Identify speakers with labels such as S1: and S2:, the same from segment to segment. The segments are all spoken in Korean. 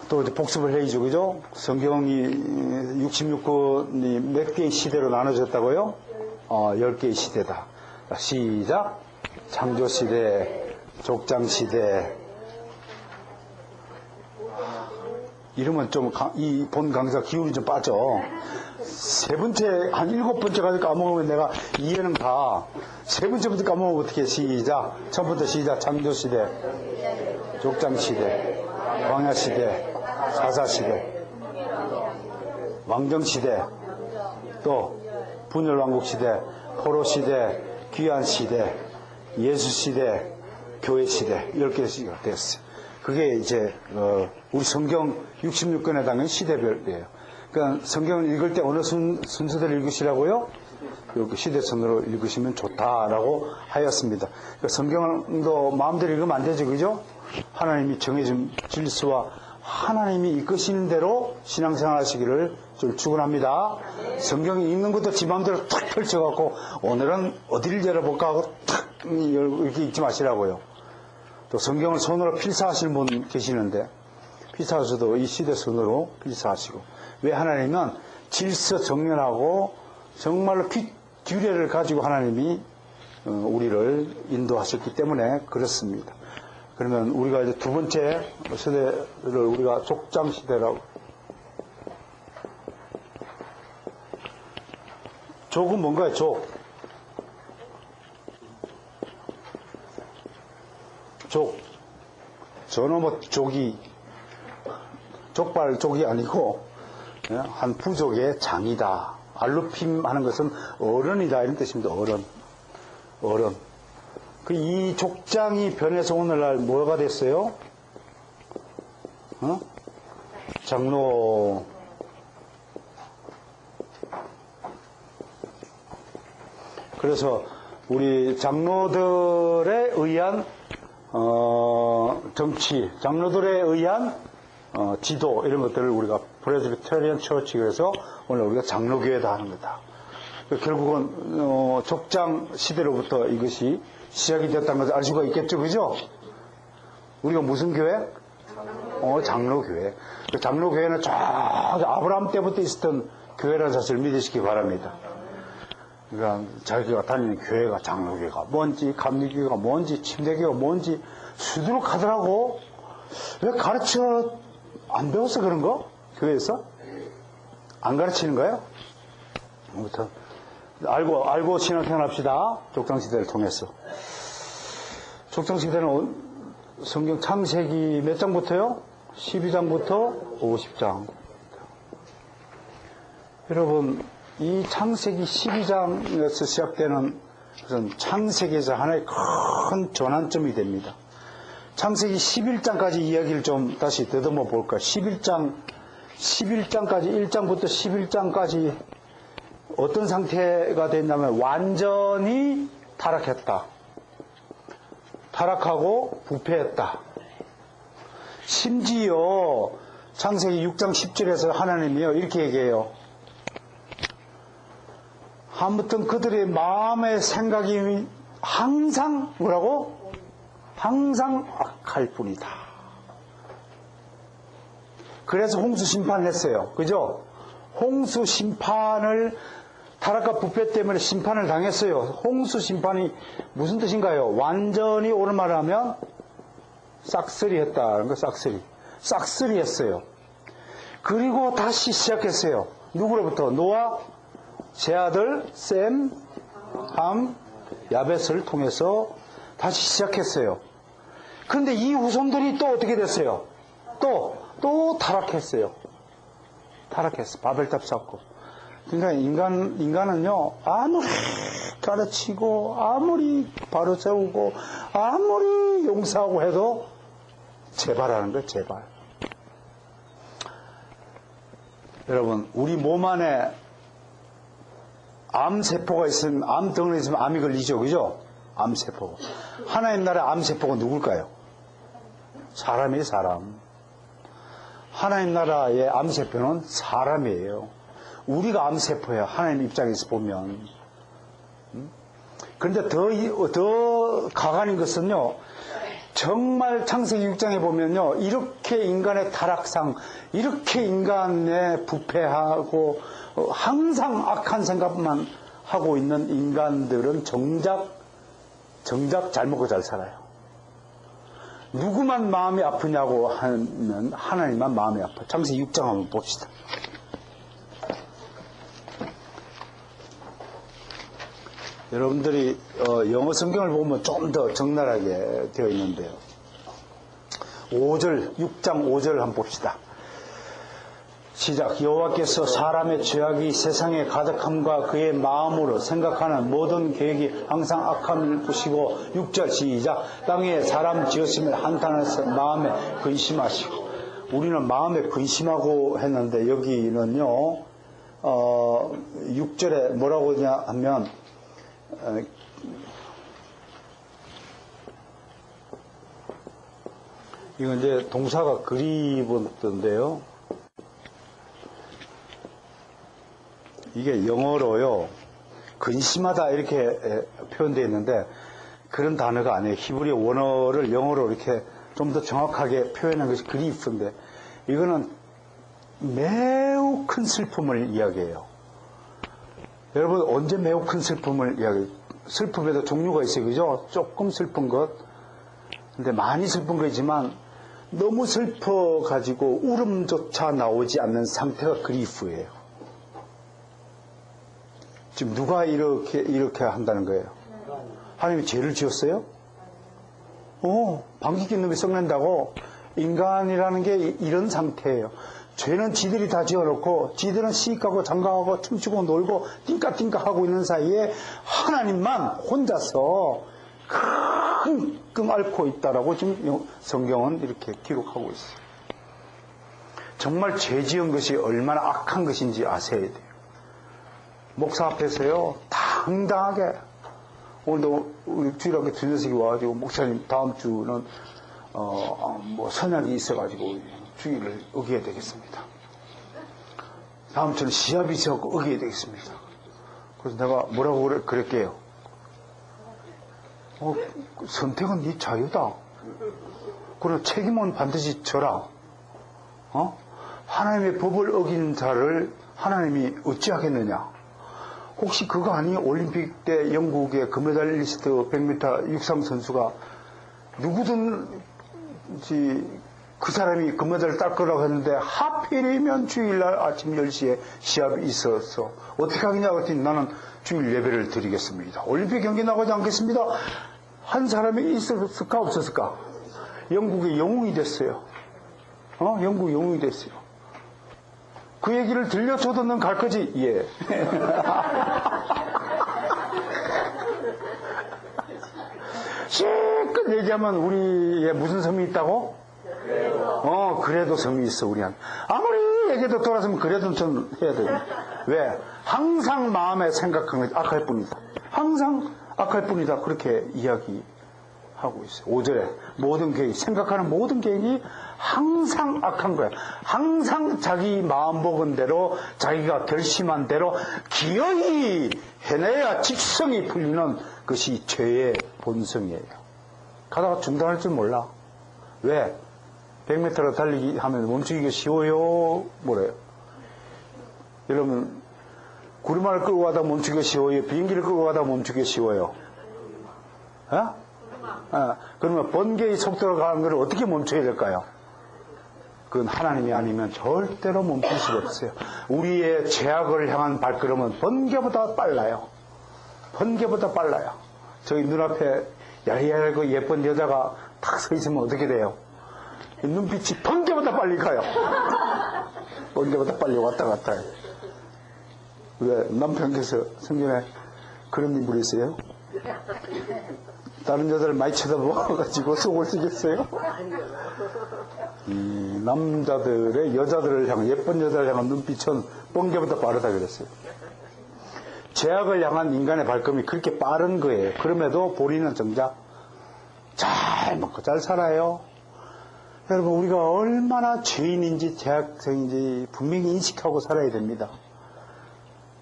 S1: 또 이제 복습을 해야죠, 그죠? 성경이 66권이 몇 개의 시대로 나눠졌다고요? 10개의 시대다. 시작. 창조시대, 족장시대. 이러면 좀, 이 본 강사 기운이 좀 빠져. 세 번째, 한 7번째까지 까먹으면 내가 이해는 가. 세 번째부터 까먹으면 어떻게 해? 시작. 처음부터 시작. 창조시대, 족장시대, 광야시대, 사사시대, 왕정시대, 또 분열왕국시대, 포로시대, 귀환시대, 예수시대, 교회시대, 10개가 됐어요. 그게 이제 우리 성경 66권에 담긴 시대별이에요. 그러니까 성경을 읽을 때 어느 순서대로 읽으시라고요? 시대선으로 읽으시면 좋다라고 하였습니다. 그러니까 성경도 마음대로 읽으면 안 되죠, 그죠? 하나님이 정해준 질서와 하나님이 이끄시는 대로 신앙생활 하시기를 좀 축원합니다. 성경이 읽는 것도 지 마음대로 탁 펼쳐갖고 오늘은 어디를 열어볼까 하고 탁 이렇게 읽지 마시라고요. 또 성경을 손으로 필사하시는 분 계시는데 필사하셔도 이 시대 손으로 필사하시고, 왜 하나님은 질서 정연하고 정말로 규례를 가지고 하나님이 우리를 인도하셨기 때문에 그렇습니다. 그러면 우리가 이제 두 번째 시대를 우리가 족장시대라고. 족은 뭔가요? 족. 저놈의 족이, 족발족이 아니고 한 부족의 장이다. 알루핌 하는 것은 어른이다 이런 뜻입니다. 어른. 이 족장이 변해서 오늘날 뭐가 됐어요? 장로. 그래서 우리 장로들에 의한 정치, 장로들에 의한 지도 이런 것들을 우리가 프레스비테리언 처치, 그래서 오늘 우리가 장로교회다 하는 거다. 결국은 족장 시대로부터 이것이 시작이 됐다는 것을 알 수가 있겠죠, 그죠? 우리가 무슨 교회? 장로교회. 장로교회는 저 아브라함 때부터 있었던 교회라는 사실을 믿으시기 바랍니다. 그러니까 자기가 다니는 교회가 장로교회가 뭔지, 감리교회가 뭔지, 침례교회가 뭔지 수두룩하더라고. 왜 가르쳐 안 배워서 그런 거? 교회에서? 안 가르치는 거예요? 아무튼 알고 신앙생활 합시다. 족장시대를 통해서. 족장시대는 성경 창세기 몇 장부터요? 12장부터 50장. 여러분, 이 창세기 12장에서 시작되는 그런 창세기에서 하나의 큰 전환점이 됩니다. 창세기 11장까지 이야기를 좀 다시 더듬어 볼까요? 11장까지 1장부터 11장까지 어떤 상태가 됐냐면 완전히 타락했다. 타락하고 부패했다. 심지어 창세기 6장 10절에서 하나님이요 이렇게 얘기해요. 아무튼 그들의 마음의 생각이 항상 뭐라고? 항상 악할 뿐이다. 그래서 홍수 심판을 했어요. 그죠? 홍수 심판을, 타락과 부패 때문에 심판을 당했어요. 홍수 심판이 무슨 뜻인가요? 완전히 오늘 말하면 싹쓸이 했다는 거. 싹쓸이 했어요. 그리고 다시 시작했어요. 누구로부터? 노아, 제 아들 셈, 함, 야벳을 통해서 다시 시작했어요. 그런데 이 후손들이 또 어떻게 됐어요? 또 타락했어요. 바벨탑 쌓고. 그러니까 인간은요, 아무리 가르치고, 아무리 바로 세우고, 아무리 용서하고 해도 재발하는 거예요, 재발. 여러분, 우리 몸 안에 암세포가 있으면, 암덩어리 있으면 암이 걸리죠, 그죠? 암세포. 하나님 나라의 암세포가 누굴까요? 사람이에요, 사람. 하나님 나라의 암세포는 사람이에요. 우리가 암세포예요, 하나님 입장에서 보면. 그런데 더 가관인 것은요, 정말 창세기 6장에 보면요, 이렇게 인간의 타락상, 이렇게 인간의 부패하고 항상 악한 생각만 하고 있는 인간들은 정작 잘 먹고 잘 살아요. 누구만 마음이 아프냐고 하면 하나님만 마음이 아파요. 창세기 6장 한번 봅시다. 여러분들이 영어 성경을 보면 좀 더 적나라하게 되어 있는데요. 6장 5절 한번 봅시다. 시작. 여호와께서 사람의 죄악이 세상에 가득함과 그의 마음으로 생각하는 모든 계획이 항상 악함을 보시고 6절 시작. 땅에 사람 지었으면 한탄해서 마음에 근심하시고. 우리는 마음에 근심하고 했는데 여기는요 6절에 뭐라고 하냐 하면 이건 이제 동사가 그리웠던데요. 이게 영어로요, 근심하다 이렇게 표현되어 있는데 그런 단어가 아니에요. 히브리 원어를 영어로 이렇게 좀 더 정확하게 표현한 것이 그리프인데 이거는 매우 큰 슬픔을 이야기해요. 여러분, 언제 매우 큰 슬픔을 이야기해요? 슬픔에도 종류가 있어요. 그죠? 조금 슬픈 것, 근데 많이 슬픈 거지만 너무 슬퍼가지고 울음조차 나오지 않는 상태가 그리프예요. 지금 누가 이렇게 한다는 거예요? 하나님이 죄를 지었어요? 방귀 낀 놈이 썩낸다고? 인간이라는 게 이런 상태예요. 죄는 지들이 다 지어놓고 지들은 시집가고 장가가고 춤추고 놀고 띵까띵까 하고 있는 사이에 하나님만 혼자서 끙끙 앓고 있다라고 지금 성경은 이렇게 기록하고 있어요. 정말 죄 지은 것이 얼마나 악한 것인지 아셔야 돼요. 목사 앞에서요, 당당하게, 오늘도 우리 주일학교 두 녀석이 와가지고, 목사님, 다음 주는, 선약이 있어가지고, 주일을 어겨야 되겠습니다. 다음 주는 시합이 있어갖고 어겨야 되겠습니다. 그래서 내가 뭐라고 그랬게요? 선택은 네 자유다. 그리고 책임은 반드시 져라. 하나님의 법을 어긴 자를 하나님이 어찌하겠느냐? 혹시 그거 아니에요? 올림픽 때 영국의 금메달리스트 100m 육상 선수가 누구든지 그 사람이 금메달을 딸 거라고 했는데 하필이면 주일날 아침 10시에 시합이 있어서 어떻게 하겠냐고 했더니 나는 주일 예배를 드리겠습니다. 올림픽 경기 나가지 않겠습니다. 한 사람이 있었을까 없었을까? 영국의 영웅이 됐어요. 영국 영웅이 됐어요. 그 얘기를 들려줘도 넌 갈 거지? 예. 실컷 얘기하면 우리에 무슨 섬이 있다고? 그래도 섬이 있어, 우리한테. 아무리 얘기도 돌아서면 그래도 좀 해야 돼요. 왜? 항상 마음에 생각한 것이 악할 뿐이다. 항상 악할 뿐이다. 그렇게 이야기하고 있어요. 5절에 모든 계획, 생각하는 모든 계획이 항상 악한 거예요. 항상 자기 마음 먹은 대로, 자기가 결심한 대로 기어이 해내야 직성이 풀리는 것이 죄의 본성이에요. 가다가 중단할 줄 몰라. 왜? 100m로 달리기 하면 멈추기가 쉬워요? 뭐래요? 여러분, 구르마를 끌고 가다 멈추기가 쉬워요? 비행기를 끌고 가다 멈추기가 쉬워요? 그러면 번개의 속도로 가는 것을 어떻게 멈춰야 될까요? 그건 하나님이 아니면 절대로 멈출 수가 없어요. 우리의 죄악을 향한 발걸음은 번개보다 빨라요. 번개보다 빨라요. 저기 눈앞에 야리야리고 예쁜 여자가 탁 서 있으면 어떻게 돼요? 눈빛이 번개보다 빨리 가요. 번개보다 빨리 왔다 갔다 해요. 왜? 남편께서 성경에 그런 인물이 있어요? 다른 여자를 많이 쳐다보아가지고 속을 쓰겠어요? 이 남자들의 여자들을 향한, 예쁜 여자를 향한 눈빛은 번개보다 빠르다 그랬어요. 죄악을 향한 인간의 발걸음이 그렇게 빠른 거예요. 그럼에도 본인은 정작 잘 먹고 잘 살아요. 여러분, 우리가 얼마나 죄인인지 죄악성인지 분명히 인식하고 살아야 됩니다.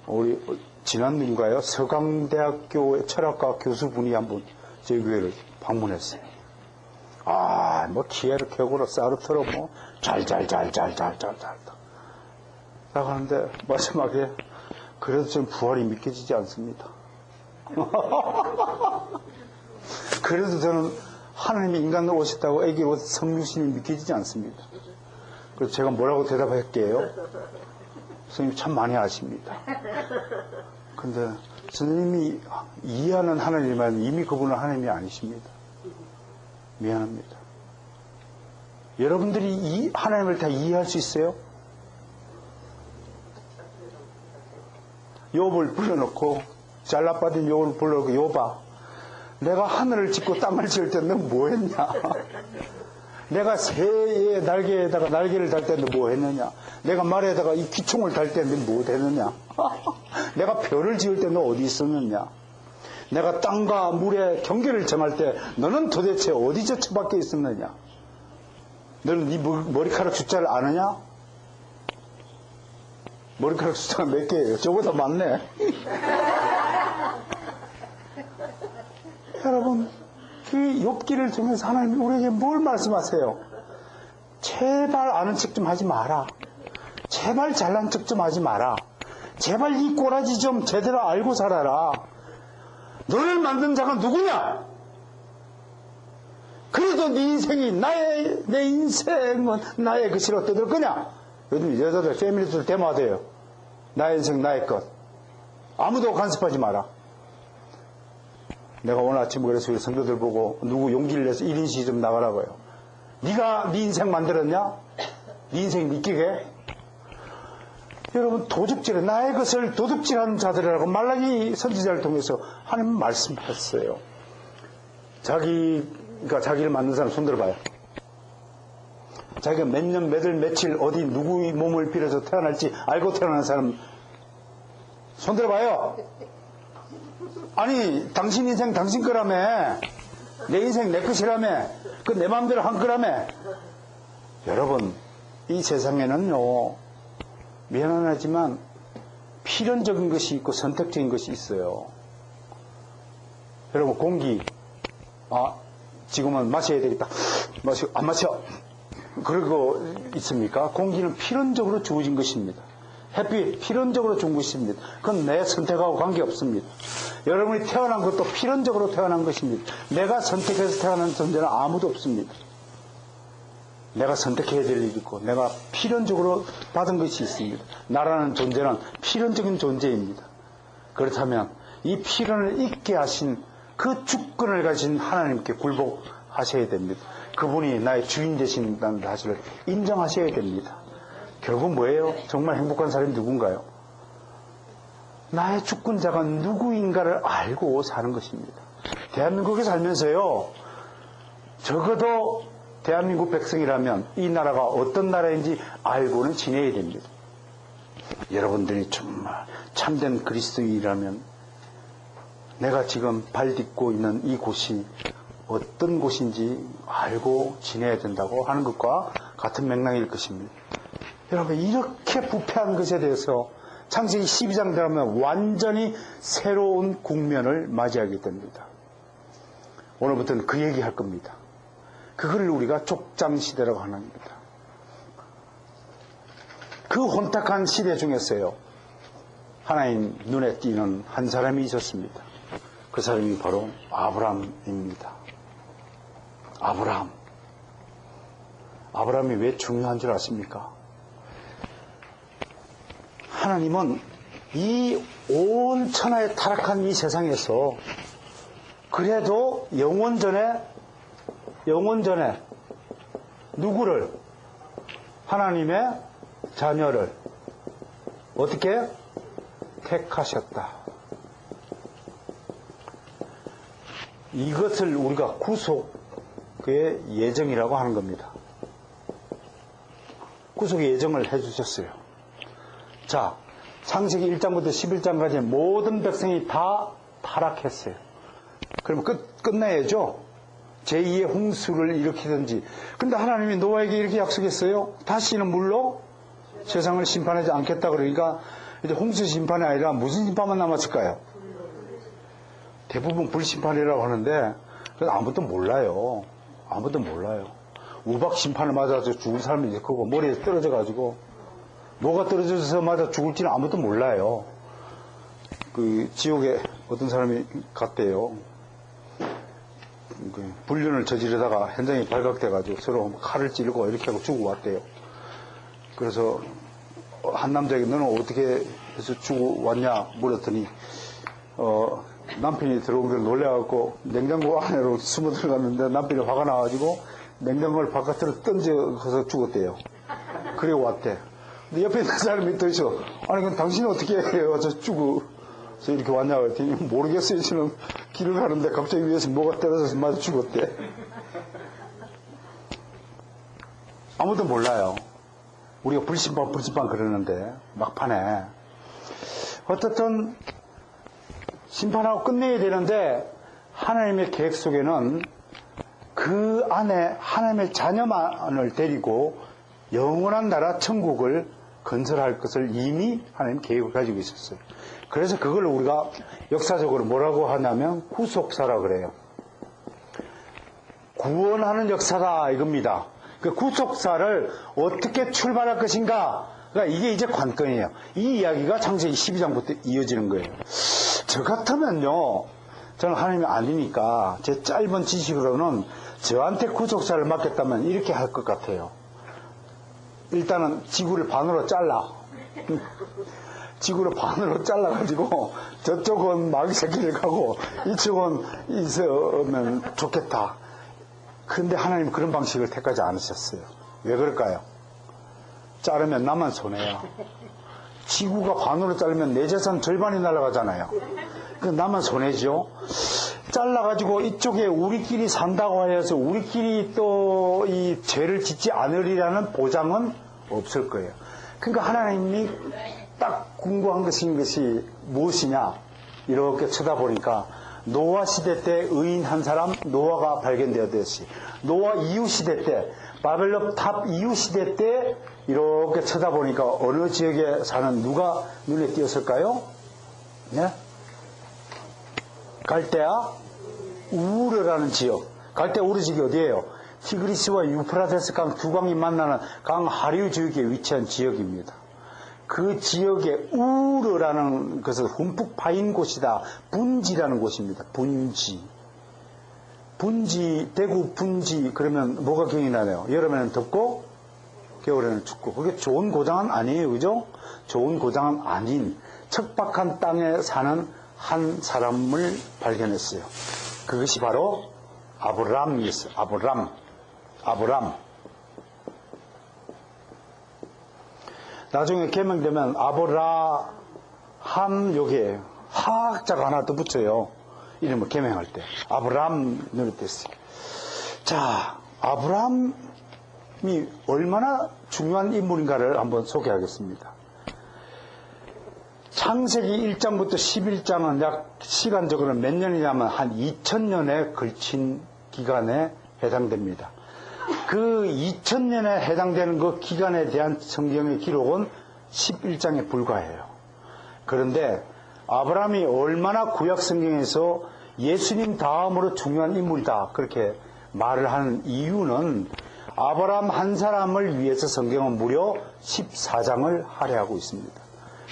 S1: 우리 지난주인가요? 서강대학교 철학과 교수분이 한번 저희 교회를 방문했어요. 뭐 키에르케고로 사르트로 뭐 라고 하는데 마지막에 그래도 좀 부활이 믿겨지지 않습니다. 그래도 저는 하나님이 인간으로 오셨다고 애기로 성육신이 믿겨지지 않습니다. 그래서 제가 뭐라고 대답할게요? 선생님 참 많이 아십니다. 근데 선생님이 이해하는 하나님은 이미 그분은 하나님이 아니십니다. 미안합니다. 여러분들이 이 하나님을 다 이해할 수 있어요? 욥을 불러놓고 잘라빠진 욥을 불러놓고 욥아 내가 하늘을 짓고 땅을 지을 때 너 뭐했냐? 내가 새의 날개에다가 날개를 달 때 너 뭐했느냐? 내가 말에다가 이 기총을 달 때 너 뭐했느냐? 내가 별을 지을 때 너 어디 있었느냐? 내가 땅과 물의 경계를 정할 때 너는 도대체 어디 저 처박혀 있었느냐? 너는 네 머리카락 숫자를 아느냐? 머리카락 숫자가 몇 개예요? 저보다 많네. 여러분, 그 욥기를 통해서 하나님이 우리에게 뭘 말씀하세요? 제발 아는 척 좀 하지 마라. 제발 잘난 척 좀 하지 마라. 제발 이 꼬라지 좀 제대로 알고 살아라. 너를 만든 자가 누구냐? 그래도 네 인생이 내 인생은 나의 것이라 떠들 거냐? 요즘 여자들 페미니스트들 대마돼요. 나의 인생 나의 것. 아무도 간섭하지 마라. 내가 오늘 아침에 그래서 우리 성도들 보고 누구 용기를 내서 1인시 좀 나가라고요. 네가 네 인생 만들었냐? 네 인생 믿기게? 여러분 도둑질, 나의 것을 도둑질하는 자들이라고 말라기 선지자를 통해서 하나님 말씀했어요. 자기가 자기를 만든 사람 손 들어봐요. 자기가 몇 년, 몇 월, 며칠 어디 누구의 몸을 빌어서 태어날지 알고 태어난 사람 손 들어봐요. 아니 당신 인생 당신 거라며. 내 인생 내 것이라며. 그 내 마음대로 한 거라며. 여러분 이 세상에는요 미안하지만 필연적인 것이 있고 선택적인 것이 있어요. 여러분 공기 지금은 마셔야 되겠다. 마시고 안 마셔. 그러고 있습니까? 공기는 필연적으로 주어진 것입니다. 햇빛 필연적으로 준 것입니다. 그건 내 선택하고 관계없습니다. 여러분이 태어난 것도 필연적으로 태어난 것입니다. 내가 선택해서 태어난 존재는 아무도 없습니다. 내가 선택해야 될 일이 있고 내가 필연적으로 받은 것이 있습니다. 나라는 존재는 필연적인 존재입니다. 그렇다면 이 필연을 잊게 하신 그 주권을 가진 하나님께 굴복하셔야 됩니다. 그분이 나의 주인 되신다는 사실을 인정하셔야 됩니다. 결국 뭐예요? 정말 행복한 사람이 누군가요? 나의 주권자가 누구인가를 알고 사는 것입니다. 대한민국에 살면서요 적어도 대한민국 백성이라면 이 나라가 어떤 나라인지 알고는 지내야 됩니다. 여러분들이 정말 참된 그리스도인이라면 내가 지금 발 딛고 있는 이 곳이 어떤 곳인지 알고 지내야 된다고 하는 것과 같은 맥락일 것입니다. 여러분 이렇게 부패한 것에 대해서 창세기 12장 들어가면 완전히 새로운 국면을 맞이하게 됩니다. 오늘부터는 그 얘기할 겁니다. 그걸 우리가 족장시대라고 하는 겁니다. 그 혼탁한 시대 중에서요 하나님 눈에 띄는 한 사람이 있었습니다. 그 사람이 바로 아브라함입니다. 아브라함이 왜 중요한 줄 아십니까? 하나님은 이 온 천하에 타락한 이 세상에서 그래도 영원전에 누구를? 하나님의 자녀를 어떻게? 택하셨다. 이것을 우리가 구속의 예정이라고 하는 겁니다. 구속의 예정을 해주셨어요. 자, 창세기 1장부터 11장까지 모든 백성이 다 타락했어요. 그럼 끝내야죠. 제2의 홍수를 일으키든지. 근데 하나님이 노아에게 이렇게 약속했어요. 다시는 물로 세상을 심판하지 않겠다. 그러니까 이제 홍수 심판이 아니라 무슨 심판만 남았을까요? 대부분 불심판이라고 하는데 아무도 몰라요. 아무도 몰라요. 우박 심판을 맞아서 죽을 사람이 이제 그거 머리에 떨어져가지고 뭐가 떨어져서 맞아 죽을지는 아무도 몰라요. 그 지옥에 어떤 사람이 갔대요. 그 불륜을 저지르다가 현장이 발각돼가지고 서로 칼을 찌르고 이렇게 하고 죽어 왔대요. 그래서 한 남자에게 너는 어떻게 해서 죽어 왔냐 물었더니 남편이 들어온 걸 놀래갖고 냉장고 안으로 숨어 들어갔는데 남편이 화가 나가지고 냉장고를 바깥으로 던져서 죽었대요. 그리고 왔대. 근데 옆에 있는 사람이 또 있어. 아니 그럼 당신은 어떻게 해요? 저 죽어서 이렇게 왔냐고 했더니 모르겠어요. 저는 길을 가는데 갑자기 위에서 뭐가 떨어져서 맞아 죽었대. 아무도 몰라요. 우리가 불심판 그러는데 막판에 어떻든 심판하고 끝내야 되는데 하나님의 계획 속에는 그 안에 하나님의 자녀만을 데리고 영원한 나라 천국을 건설할 것을 이미 하나님 계획을 가지고 있었어요. 그래서 그걸 우리가 역사적으로 뭐라고 하냐면 구속사라 그래요. 구원하는 역사다 이겁니다. 그 구속사를 어떻게 출발할 것인가, 그러니까 이게 이제 관건이에요. 이 이야기가 창세기 12장부터 이어지는 거예요. 저 같으면요, 저는 하나님이 아니니까 제 짧은 지식으로는 저한테 구속사를 맡겼다면 이렇게 할 것 같아요. 일단은 지구를 반으로 잘라. 지구를 반으로 잘라가지고 저쪽은 마귀 새끼를 가고 이쪽은 있으면 좋겠다. 그런데 하나님 그런 방식을 택하지 않으셨어요. 왜 그럴까요? 자르면 나만 손해야. 지구가 반으로 자르면 내 재산 절반이 날아가잖아요. 그 나만 손해죠. 잘라가지고 이쪽에 우리끼리 산다고 하여서 우리끼리 또 이 죄를 짓지 않으리라는 보장은 없을 거예요. 그러니까 하나님이 딱 궁금한 것이 무엇이냐 이렇게 쳐다보니까 노아 시대 때 의인 한 사람 노아가 발견되었듯이 노아 이후 시대 때 바벨론 탑 이후 시대 때 이렇게 쳐다보니까 어느 지역에 사는 누가 눈에 띄었을까요? 네? 갈대아 우르라는 지역. 갈대아 우르 지역이 어디예요? 티그리스와 유프라테스 강 두 강이 만나는 강 하류 지역에 위치한 지역입니다. 그 지역에 우르라는 것은 흠뻑 파인 곳이다. 분지라는 곳입니다. 분지, 대구 분지 그러면 뭐가 기억이 나네요? 여름에는 덥고 겨울에는 춥고. 그게 좋은 고장은 아니에요. 그죠? 좋은 고장은 아닌 척박한 땅에 사는 한 사람을 발견했어요. 그것이 바로 아브람이었어요. 아브람. 나중에 개명되면 아브라함 여기에 화학자가 하나 더 붙여요. 이름을 개명할 때. 아브람 넣을 때 했어요. 자, 아브람이 얼마나 중요한 인물인가를 한번 소개하겠습니다. 창세기 1장부터 11장은 약 시간적으로 몇 년이냐면 한 2000년에 걸친 기간에 해당됩니다. 그 2000년에 해당되는 그 기간에 대한 성경의 기록은 11장에 불과해요. 그런데 아브라함이 얼마나 구약 성경에서 예수님 다음으로 중요한 인물이다 그렇게 말을 하는 이유는 아브라함 한 사람을 위해서 성경은 무려 14장을 할애하고 있습니다.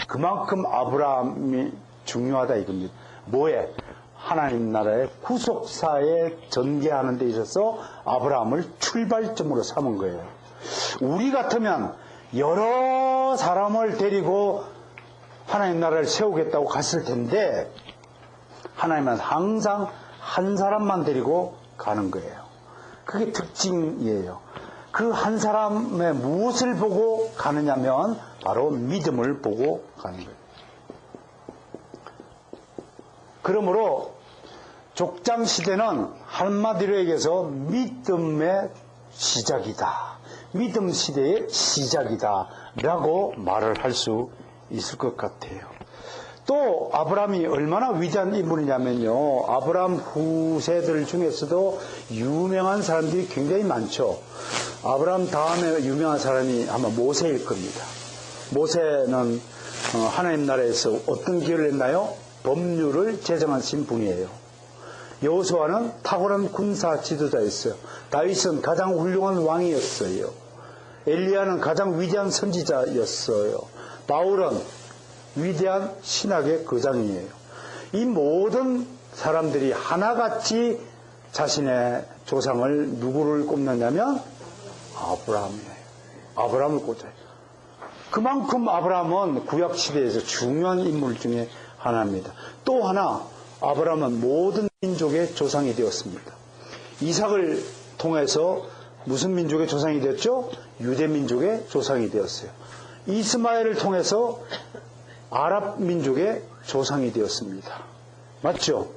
S1: 그만큼 아브라함이 중요하다 이겁니다. 뭐에? 하나님 나라의 구속사에 전개하는 데 있어서 아브라함을 출발점으로 삼은 거예요. 우리 같으면 여러 사람을 데리고 하나님 나라를 세우겠다고 갔을 텐데 하나님은 항상 한 사람만 데리고 가는 거예요. 그게 특징이에요. 그 한 사람의 무엇을 보고 가느냐면 바로 믿음을 보고 가는 거예요. 그러므로 족장 시대는 한마디로 얘기해서 믿음의 시작이다. 믿음 시대의 시작이다. 라고 말을 할 수 있을 것 같아요. 또 아브라함이 얼마나 위대한 인물이냐면요. 아브라함 후세들 중에서도 유명한 사람들이 굉장히 많죠. 아브라함 다음에 유명한 사람이 아마 모세일 겁니다. 모세는 하나님 나라에서 어떤 기여를 했나요? 법률을 제정하신 분이에요. 여호수아는 탁월한 군사 지도자였어요. 다윗은 가장 훌륭한 왕이었어요. 엘리야는 가장 위대한 선지자였어요. 바울은 위대한 신학의 거장이에요. 이 모든 사람들이 하나같이 자신의 조상을 누구를 꼽느냐면 아브라함이에요. 아브라함을 꼽아요. 그만큼 아브라함은 구약시대에서 중요한 인물 중에 하나입니다. 또 하나, 아브라함은 모든 민족의 조상이 되었습니다. 이삭을 통해서 무슨 민족의 조상이 되었죠? 유대 민족의 조상이 되었어요. 이스마엘을 통해서 아랍 민족의 조상이 되었습니다. 맞죠?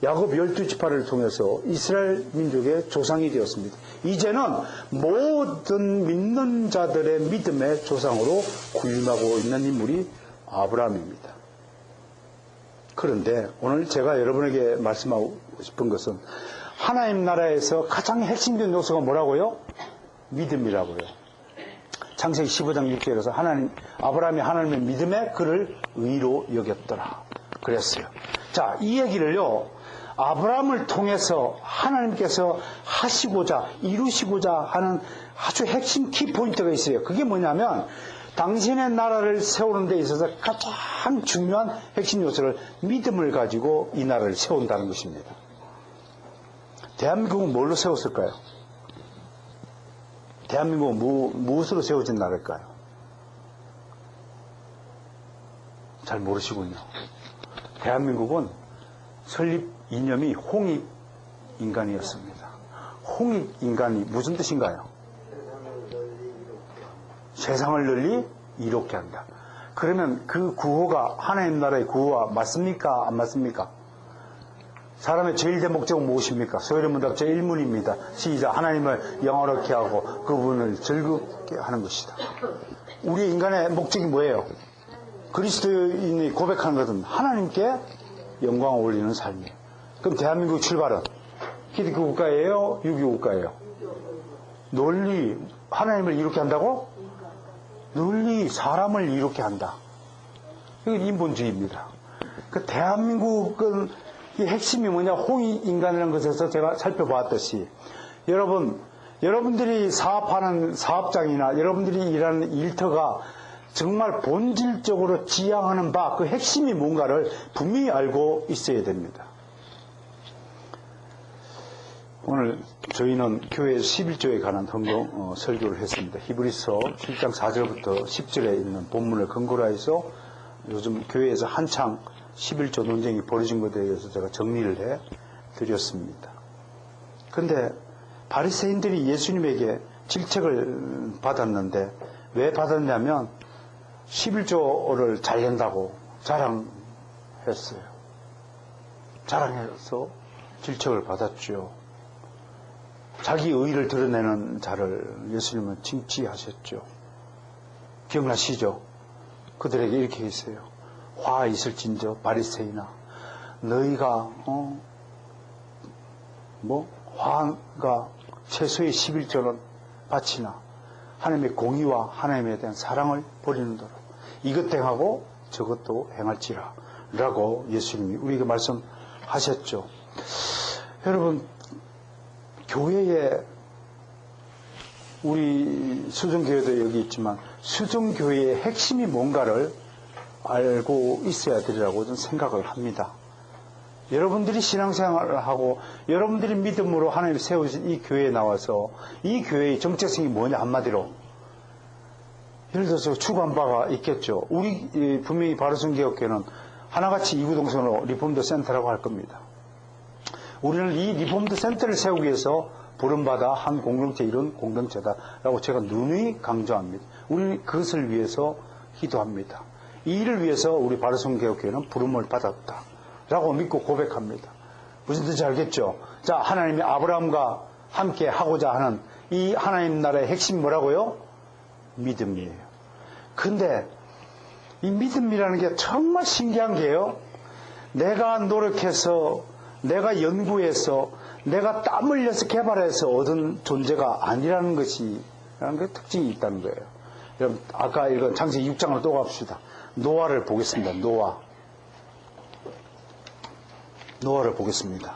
S1: 야곱 12지파를 통해서 이스라엘 민족의 조상이 되었습니다. 이제는 모든 믿는 자들의 믿음의 조상으로 군림하고 있는 인물이 아브라함입니다. 그런데 오늘 제가 여러분에게 말씀하고 싶은 것은 하나님 나라에서 가장 핵심적인 요소가 뭐라고요? 믿음이라고요. 창세기 15장 6절에서 아브라함이 하나님의 믿음에 그를 의로 여겼더라 그랬어요. 자, 이 얘기를요, 아브라함을 통해서 하나님께서 하시고자 이루시고자 하는 아주 핵심 키포인트가 있어요. 그게 뭐냐면 당신의 나라를 세우는 데 있어서 가장 중요한 핵심 요소를 믿음을 가지고 이 나라를 세운다는 것입니다. 대한민국은 뭘로 세웠을까요? 대한민국은 무엇으로 세워진 나라일까요? 잘 모르시군요. 대한민국은 설립 이념이 홍익인간이었습니다. 홍익인간이 무슨 뜻인가요? 세상을 널리 이롭게 한다. 그러면 그 구호가 하나님 나라의 구호와 맞습니까? 안 맞습니까? 사람의 제일 된 목적은 무엇입니까? 소위문답제 1문입니다. 시작. 하나님을 영화롭게 하고 그분을 즐겁게 하는 것이다. 우리 인간의 목적이 뭐예요? 그리스도인이 고백하는 것은 하나님께 영광을 올리는 삶이에요. 그럼 대한민국 출발은 기독교 국가예요? 유교 국가예요? 널리 하나님을 이롭게 한다고? 널리 사람을 이롭게 한다. 이건 인본주의입니다. 그 대한민국은 이 핵심이 뭐냐? 홍익인간이라는 것에서 제가 살펴보았듯이 여러분들이 사업하는 사업장이나 여러분들이 일하는 일터가 정말 본질적으로 지향하는 바, 그 핵심이 뭔가를 분명히 알고 있어야 됩니다. 오늘 저희는 교회 11조에 관한 설교를 했습니다. 히브리서 7장 4절부터 10절에 있는 본문을 근거로 해서 요즘 교회에서 한창 11조 논쟁이 벌어진 것에 대해서 제가 정리를 해 드렸습니다. 그런데 바리새인들이 예수님에게 질책을 받았는데 왜 받았냐면 11조를 잘 낸다고 자랑했어요. 자랑해서 질책을 받았죠. 자기 의의를 드러내는 자를 예수님은 칭찬하셨죠. 기억나시죠? 그들에게 이렇게 했어요. 화 있을진저 바리새인아, 너희가 화가 최소의 11조는 바치나 하나님의 공의와 하나님에 대한 사랑을 버리는도록 이것 행하고 저것도 행할지라 라고 예수님이 우리에게 말씀하셨죠. 여러분, 교회에 우리 수정교회도 여기 있지만 수정교회의 핵심이 뭔가를 알고 있어야 되리라고 저는 생각을 합니다. 여러분들이 신앙생활을 하고 여러분들이 믿음으로 하나님이 세우신 이 교회에 나와서 이 교회의 정체성이 뭐냐 한마디로 예를 들어서 추구한 바가 있겠죠. 우리 분명히 바르선교회는 하나같이 이구동성으로 리폼드 센터라고 할 겁니다. 우리는 이 리폼드 센터를 세우기 위해서 부름받아 한 공동체 이룬 공동체다라고 제가 누누이 강조합니다. 우리는 그것을 위해서 기도합니다. 이 일을 위해서 우리 바르선교회는 부름을 받았다라고 믿고 고백합니다. 무슨 뜻인지 알겠죠? 자, 하나님이 아브라함과 함께 하고자 하는 이 하나님 나라의 핵심이 뭐라고요? 믿음이에요. 근데 이 믿음이라는 게 정말 신기한 게요. 내가 노력해서 내가 연구해서 내가 땀 흘려서 개발해서 얻은 존재가 아니라는 것이 라는 게 특징이 있다는 거예요. 여러분, 아까 읽은 창세기 6장을 또 갑시다. 노아를 보겠습니다. 노아를 보겠습니다.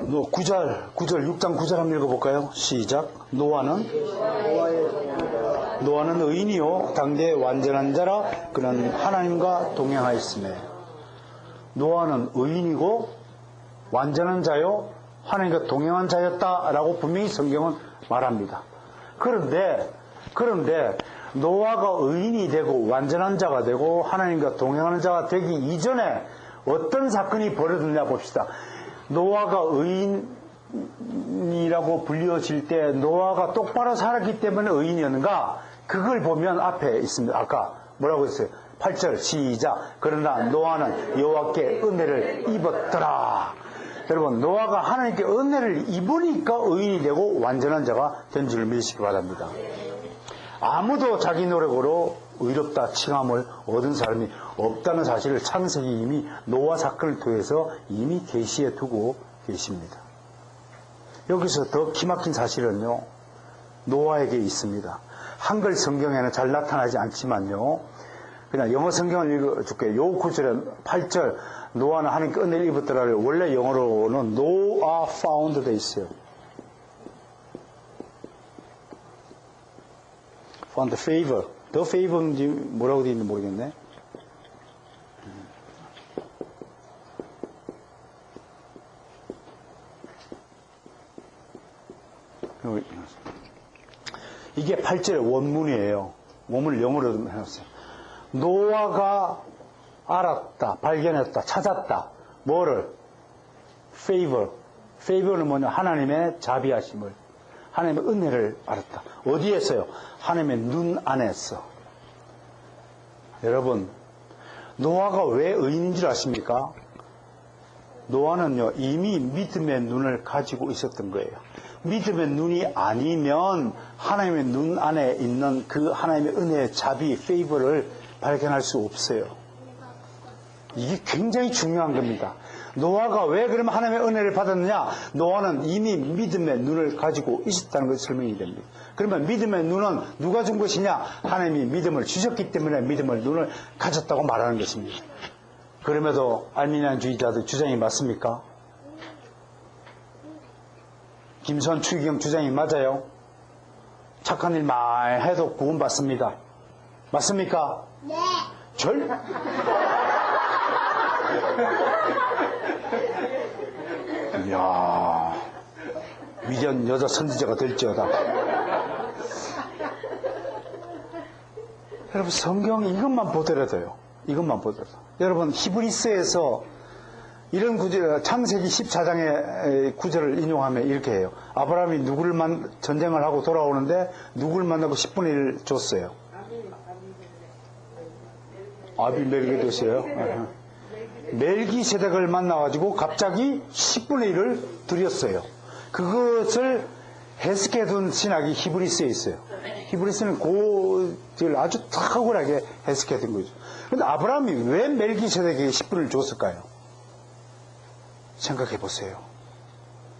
S1: 9절 6장 9절 한번 읽어볼까요? 시작. 노아는 의인이요 당대의 완전한 자라 그는 하나님과 동행하였으며. 노아는 의인이고 완전한 자요 하나님과 동행한 자였다라고 분명히 성경은 말합니다. 그런데 노아가 의인이 되고 완전한 자가 되고 하나님과 동행하는 자가 되기 이전에 어떤 사건이 벌어졌냐 봅시다. 노아가 의인이라고 불려질 때 노아가 똑바로 살았기 때문에 의인이었는가? 그걸 보면 앞에 있습니다. 아까 뭐라고 했어요? 8절 시작. 그러나 노아는 여호와께 은혜를 입었더라. 여러분, 노아가 하나님께 은혜를 입으니까 의인이 되고 완전한 자가 된 줄 믿으시기 바랍니다. 아무도 자기 노력으로 의롭다 칭함을 얻은 사람이 없다는 사실을 창세기 이미 노아 사건을 통해서 이미 계시해 두고 계십니다. 여기서 더 기막힌 사실은요, 노아에게 있습니다. 한글 성경에는 잘 나타나지 않지만요, 그냥 영어 성경을 읽어줄게요. 요 구절에 8절 노아는 하나님께 은혜를 입었더라를 원래 영어로는 Noah found 돼 있어요. found favor. The favor인지 뭐라고 되어 있는지 모르겠네. 이게 8절의 원문이에요. 원문을 영어로 해놨어요. 노아가 알았다, 발견했다, 찾았다. 뭐를? favor. favor는 뭐냐? 하나님의 자비하심을, 하나님의 은혜를 알았다. 어디에서요? 하나님의 눈 안에서. 여러분, 노아가 왜 의인인 줄 아십니까? 노아는요, 이미 믿음의 눈을 가지고 있었던 거예요. 믿음의 눈이 아니면 하나님의 눈 안에 있는 그 하나님의 은혜의 자비, 페이버를 발견할 수 없어요. 이게 굉장히 중요한 겁니다. 노아가 왜 그러면 하나님의 은혜를 받았느냐? 노아는 이미 믿음의 눈을 가지고 있었다는 것이 설명이 됩니다. 그러면 믿음의 눈은 누가 준 것이냐? 하나님이 믿음을 주셨기 때문에 믿음의 눈을 가졌다고 말하는 것입니다. 그럼에도 알미니안주의자들 주장이 맞습니까? 김수환 추기경 주장이 맞아요? 착한 일 많이 해도 구원받습니다. 맞습니까?
S2: 네.
S1: 이야, 위대한 여자 선지자가 될지어다. 여러분, 성경 이것만 보더라도요. 이것만 보더라도. 여러분, 히브리서에서 이런 구절, 창세기 14장의 구절을 인용하면 이렇게 해요. 아브라함이 전쟁을 하고 돌아오는데 누구를 만나고 10분의 1 줬어요. 아비멜게도스예요. 멜기세덱을 만나가지고 갑자기 10분의 1을 드렸어요. 그것을 해석해 둔 신학이 히브리서에 있어요. 히브리서는 그걸 아주 탁월하게 해석해 둔 거죠. 그런데 아브라함이 왜 멜기세덱에게 10분을 줬을까요? 생각해 보세요.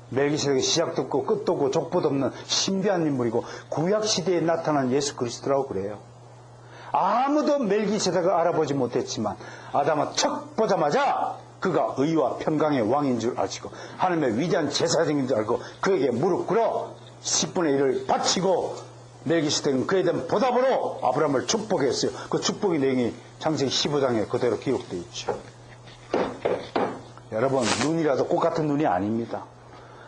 S1: 멜기세덱이 시작도 없고 끝도 없고 족보도 없는 신비한 인물이고 구약시대에 나타난 예수 그리스도라고 그래요. 아무도 멜기세덱을 알아보지 못했지만 아담은 척 보자마자 그가 의와 평강의 왕인 줄 아시고 하나님의 위대한 제사장인 줄 알고 그에게 무릎 꿇어 10분의 1을 바치고 멜기세덱은 그에 대한 보답으로 아브라함을 축복했어요. 그 축복의 내용이 창세기 15장에 그대로 기록되어 있죠. 여러분, 눈이라도 꽃 같은 눈이 아닙니다.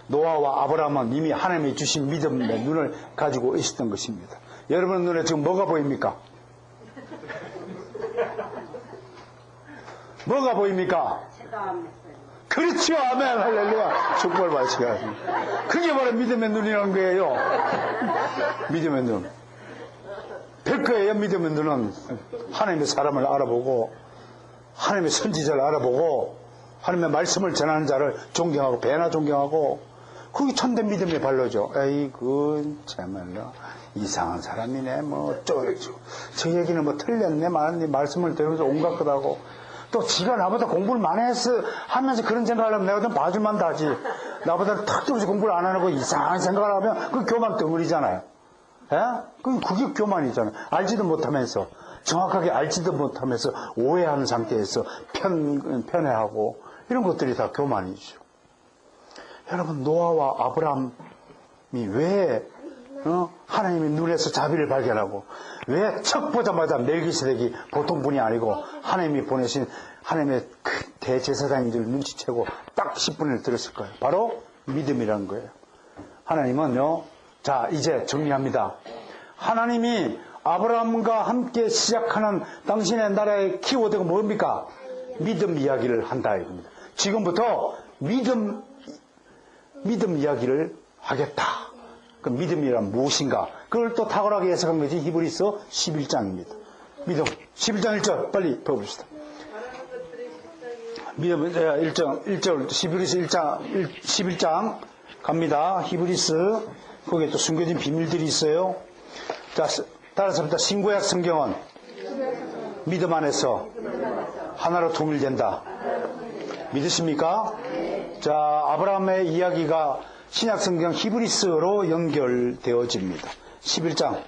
S1: 노아와 아브라함은 이미 하나님이 주신 믿음의 눈을 가지고 있었던 것입니다. 여러분 눈에 지금 뭐가 보입니까? 뭐가 보입니까? 그렇죠. 아멘. 할렐루야. 축복을 받으시기 바랍니다. 그게 바로 믿음의 눈이라는 거예요. 믿음의 눈. 될 거예요. 믿음의 눈은 하나님의 사람을 알아보고 하나님의 선지자를 알아보고 하나님의 말씀을 전하는 자를 존경하고 배나 존경하고 그게 참된 믿음의 발로죠. 에이 참말로 이상한 사람이네. 저 얘기는 틀렸네. 말씀을 들으면서 온갖 것 하고 또 지가 나보다 공부를 많이 하면서 그런 생각을 하면 내가 좀 봐줄만 하지. 나보다 탁 공부를 안 하고 이상한 생각을 하면 그 교만 덩어리잖아요. 예? 그게 교만이잖아요. 알지도 못하면서 정확하게 알지도 못하면서 오해하는 상태에서 편애하고 이런 것들이 다 교만이죠. 여러분, 노아와 아브라함이 왜 하나님의 눈에서 자비를 발견하고 왜 척 보자마자 멜기세덱이 보통 분이 아니고 하나님이 보내신 하나님의 그 대제사장인 줄 눈치채고 딱 10분을 들었을 거예요. 바로 믿음이라는 거예요. 하나님은요, 자, 이제 정리합니다. 하나님이 아브라함과 함께 시작하는 당신의 나라의 키워드가 뭡니까? 믿음 이야기를 한다 이겁니다. 지금부터 믿음 이야기를 하겠다. 그 믿음이란 무엇인가? 그걸 또 탁월하게 해석한 것이 히브리서 11장입니다. 믿음 11장 1절 빨리 보봅시다. 믿음 1절 히브리서 11장 갑니다. 히브리서 거기에 또 숨겨진 비밀들이 있어요. 자, 따라서 신구약 성경은 믿음 안에서 하나로 통일된다. 믿으십니까? 자, 아브라함의 이야기가 신약성경 히브리서로 연결되어집니다. 11장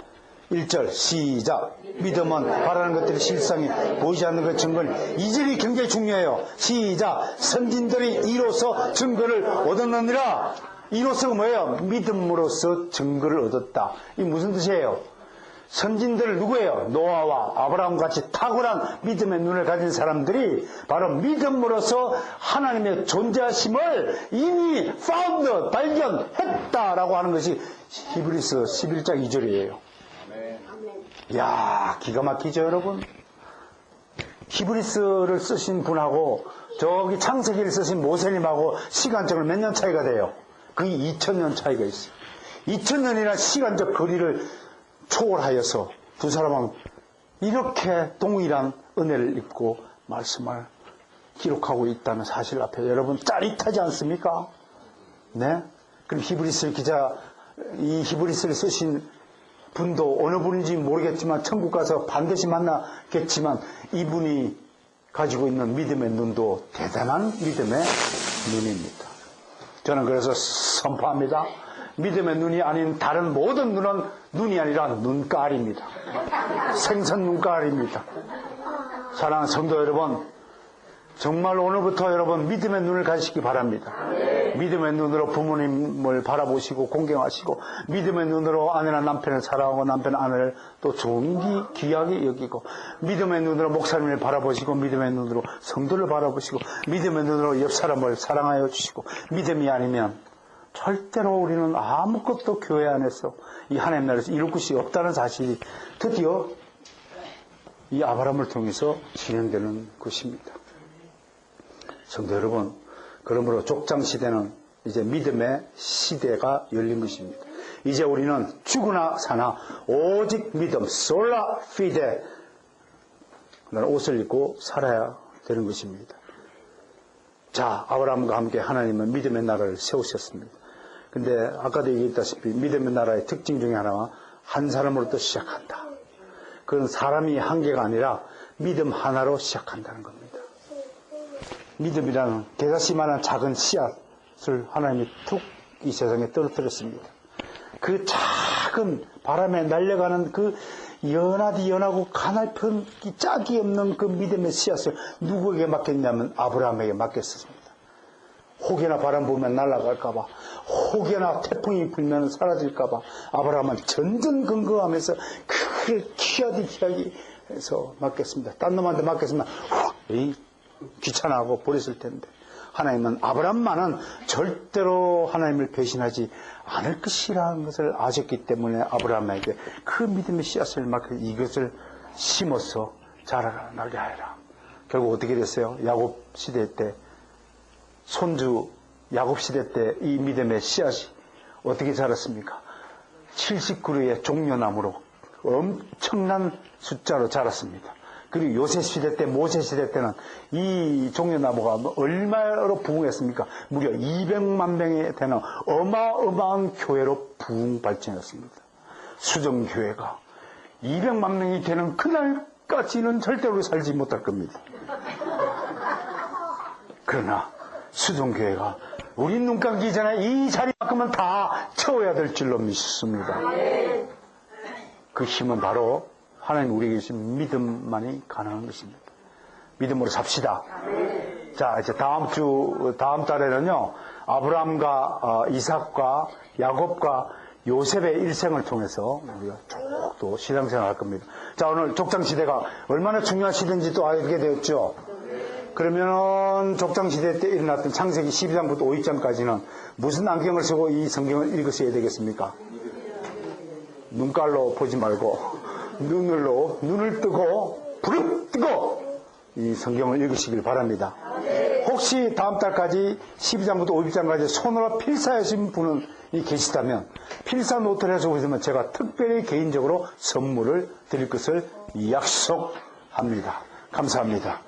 S1: 1절 시작. 믿음은 바라는 것들이 실상이 보이지 않는 것 증거는 이 절이 굉장히 중요해요. 시작. 선진들이 이로써 증거를 얻었느니라. 이로써 뭐예요? 믿음으로써 증거를 얻었다. 이게 무슨 뜻이에요? 선진들 누구예요? 노아와 아브라함 같이 탁월한 믿음의 눈을 가진 사람들이 바로 믿음으로써 하나님의 존재하심을 이미 found, 발견했다라고 하는 것이 히브리서 11장 2절이에요. 이야, 기가 막히죠, 여러분? 히브리서를 쓰신 분하고 저기 창세기를 쓰신 모세님하고 시간적으로 몇 년 차이가 돼요? 그게 2000년 차이가 있어요. 2000년이나 시간적 거리를 초월하여서 두 사람은 이렇게 동일한 은혜를 입고 말씀을 기록하고 있다는 사실 앞에 여러분 짜릿하지 않습니까? 네? 그럼 히브리서 기자, 이 히브리서를 쓰신 분도 어느 분인지 모르겠지만 천국 가서 반드시 만나겠지만 이분이 가지고 있는 믿음의 눈도 대단한 믿음의 눈입니다. 저는 그래서 선포합니다. 믿음의 눈이 아닌 다른 모든 눈은 눈이 아니라 눈깔입니다. 생선 눈깔입니다. 사랑하는 성도 여러분, 정말 오늘부터 여러분 믿음의 눈을 가지시기 바랍니다. 믿음의 눈으로 부모님을 바라보시고 공경하시고 믿음의 눈으로 아내나 남편을 사랑하고 남편 아내를 또 존귀 귀하게 여기고 믿음의 눈으로 목사님을 바라보시고 믿음의 눈으로 성도를 바라보시고 믿음의 눈으로 옆 사람을 사랑하여 주시고 믿음이 아니면 절대로 우리는 아무것도 교회 안에서 이 하나님 나라에서 이룰 것이 없다는 사실이 드디어 이 아브라함을 통해서 진행되는 것입니다. 성도 여러분, 그러므로 족장시대는 이제 믿음의 시대가 열린 것입니다. 이제 우리는 죽으나 사나 오직 믿음, 솔라 피데, 옷을 입고 살아야 되는 것입니다. 자, 아브라함과 함께 하나님은 믿음의 나라를 세우셨습니다. 근데 아까도 얘기했다시피 믿음의 나라의 특징 중에 하나가 한 사람으로부터 시작한다. 그건 사람이 한계가 아니라 믿음 하나로 시작한다는 겁니다. 믿음이라는 개자씨만한 작은 씨앗을 하나님이 툭 이 세상에 떨어뜨렸습니다. 그 작은 바람에 날려가는 그 연하고 가냘픈 짝이 없는 그 믿음의 씨앗을 누구에게 맡겼냐면 아브라함에게 맡겼습니다. 혹여나 바람 불면 날아갈까봐, 혹여나 태풍이 불면 사라질까봐 아브라함은 전전긍긍하면서 그걸 귀하게 해서 맡겼습니다. 딴 놈한테 맡겼으면 귀찮아하고 버렸을 텐데 하나님은 아브라함만은 절대로 하나님을 배신하지 않을 것이라는 것을 아셨기 때문에 아브라함에게 그 믿음의 씨앗을 맡겨 이것을 심어서 자라나게 하여라. 결국 어떻게 됐어요? 야곱 시대 때 손주 야곱 시대 때 이 믿음의 씨앗이 어떻게 자랐습니까? 70그루의 종려나무로 엄청난 숫자로 자랐습니다. 그리고 요새 시대 때, 모세 시대 때는 이 종려나무가 얼마로 부흥했습니까? 무려 200만 명이 되는 어마어마한 교회로 부흥 발전했습니다. 수정교회가 200만 명이 되는 그날까지는 절대로 살지 못할 겁니다. 그러나 수정교회가 우리 눈 감기 전에 이 자리만큼은 다 채워야 될 줄로 믿습니다. 그 힘은 바로 하나님 우리에게 주신 믿음만이 가능한 것입니다. 믿음으로 삽시다. 자, 이제 다음 달에는요, 아브라함과 이삭과 야곱과 요셉의 일생을 통해서 우리가 쭉 또 신앙생활 할 겁니다. 자, 오늘 족장시대가 얼마나 중요한 시대인지 또 알게 되었죠? 그러면은 족장시대 때 일어났던 창세기 12장부터 5장까지는 무슨 안경을 쓰고 이 성경을 읽으셔야 되겠습니까? 눈깔로 보지 말고 눈을 뜨고 불을 뜨고 이 성경을 읽으시길 바랍니다. 혹시 다음 달까지 12장부터 50장까지 손으로 필사하신 분은 계시다면 필사 노트를 해서 오시면 제가 특별히 개인적으로 선물을 드릴 것을 약속합니다. 감사합니다.